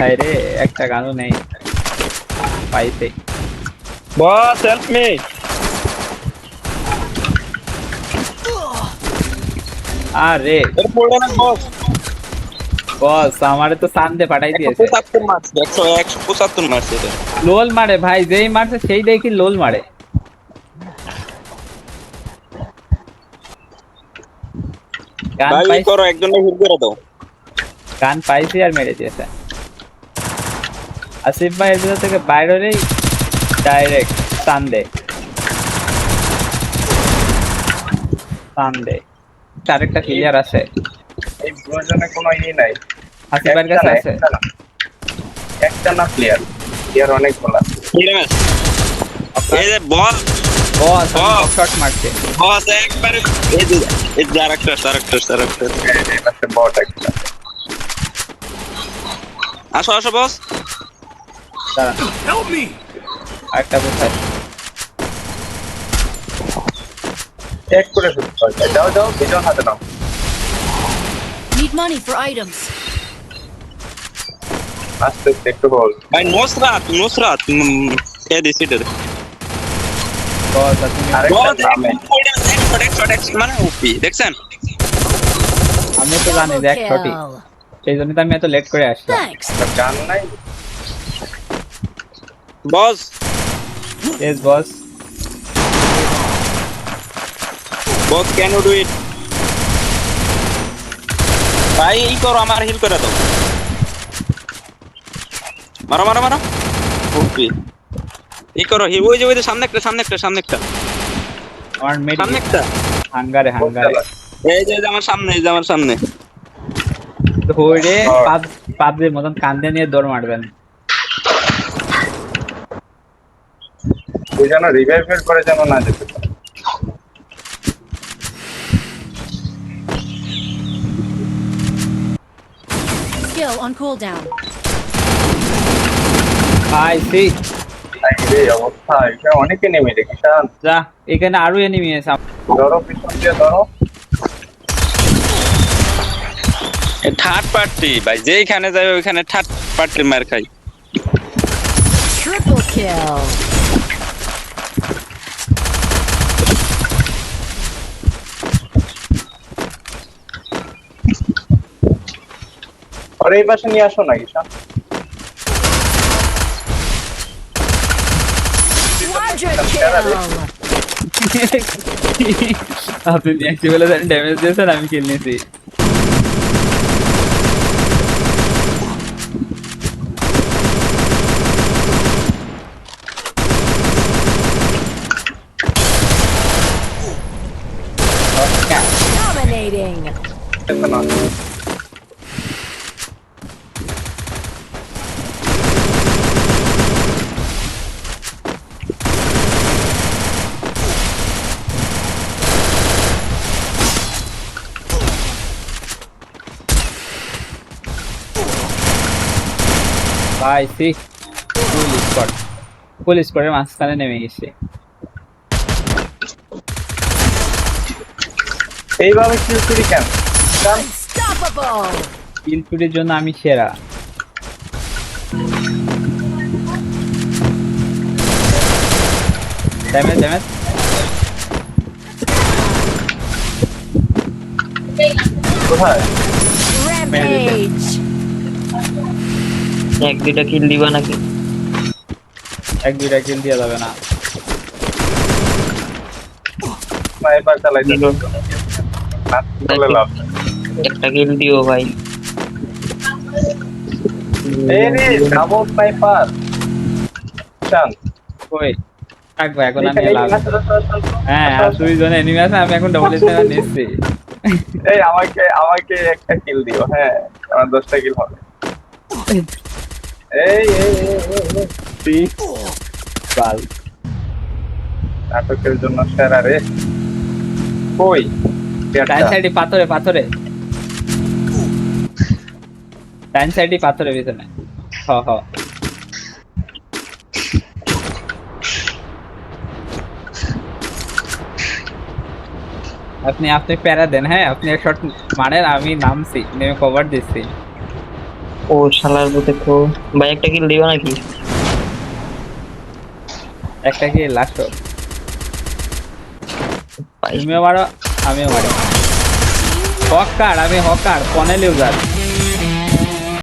হায় রে, একটা গানও নেই পাইতে। বস হেল্প মি। আরে এর পড়ে না বস। বস আমারে তো সান্দে পাঠাই দিয়েছে। 175 মারছে, 175 মারছে এটা। লোল মারে ভাই, যেই মারছে সেই দেখি লোল মারে। গান ভাই ই পাইছি, করো, একজনের হিট করে দাও। গান পাইছি আর মেরে দিয়েছে। আসিফ ভাই এর ভিতর থেকে বাইরে হলেই ডাইরেক্ট সান্দে সান্দে। আরেকটা ক্লিয়ার আছে, এই প্রয়োজনে কোনো ই নাই। আসিফ ভাইয়ের একটা কাছে না, আছে। একটা না প্লেয়ার, প্লেয়ার অনেকগুলা। ঠিক আছে এই যে বস। বস বস শট মারছে। বস একবারে এই যে এই যে আরেকটা একটা বট একটা। আসো আসো বস। দাঁড়ান আরেকটা কোথায়? এক করে ফেলতে হয়। যাও যাও, দুজন হাতে নাও। Need money for items. আস্তে আস্তে একটু বল। ভাই নুসরাত কে দিছি রে বস তুমি, আরেকটা নামে। মানে ওপি দেখছেন। আমি তো জানি Double দেখ সঠিক, kill. সেই জন্য তো আমি এত লেট করে আসলাম। Thanks. গান নাই। Boss yes boss. Boss can you do it. ভাই এই করো, আমার হিল করে দাও। মারো মারো মারো ওপি। এই করো ওই যে সামনে একটা আমার মেডি সামনে একটা। হাঙ্গারে এই যে আমার সামনে ধরে পাবজির মতন কান্দে নিয়ে দৌড় মারবেন। তুই যেন রিভাইভ করে যেন না যেতে পারে। Skill on cooldown. I see, এই অবস্থা, এখানে অনেকে নেমে দেখেছেন। যা এখানে আরো এনিমি আছে। ধরো, পিছন দিয়ে ধরো। থার্ড পার্টি ভাই, যেইখানে যাই ওইখানে থার্ড পার্টি মার খাই। Triple kill. আর এই পাশে নিয়ে আসো না ঈশান। Quadra kill. আপনি দেখছি বলে ড্যামেজ দিয়েছেন, আমি কিল নিয়েছি। Dominating. না, ভাই সি, ফুল স্কোয়াডের মাঝখানে নেমে গেছে। এইভাবে কিল করি কেন? Unstoppable. কিল চুরির জন্য আমি সেরা। ড্যামেজ কোথায়? Rampage. এক দুইটা কিল দিবা নাকি? এক দুইটা কিল দেওয়া যাবে না। স্নাইপার চালাইতে দিল। না চলে লাভ। একটা কিল দিও ভাই। এই রে ডাবল স্নাইপার। ঈশান, কই থাকবো এখন আমি এখানে লাভ। আসো, আসো, আসো, আসো। হ্যাঁ আর দুইজন এনিমি আছে, আমি এখন ডবল স্নাইপার নিচ্ছি। এই আমাকে একটা কিল দিও। হ্যাঁ, আমার 10টা কিল হবে। এই বাল নাটকের জন্য সেরা রে। কই ডাইন সাইডে পাথরে ডাইন সাইডে পাথরে ভিতরে। হ আপনি প্যারা দেন। হ্যাঁ আপনি এক শট মারেন, আমি নামছি, নেমে কভার দিচ্ছি। ও শালার মতো তো ভাই একটা কিল দিবা নাকি? একটা কি লাস্ট পাইছি। তুমিও মারো আমিও মারি হকার আমি হকার পনেল ইউজার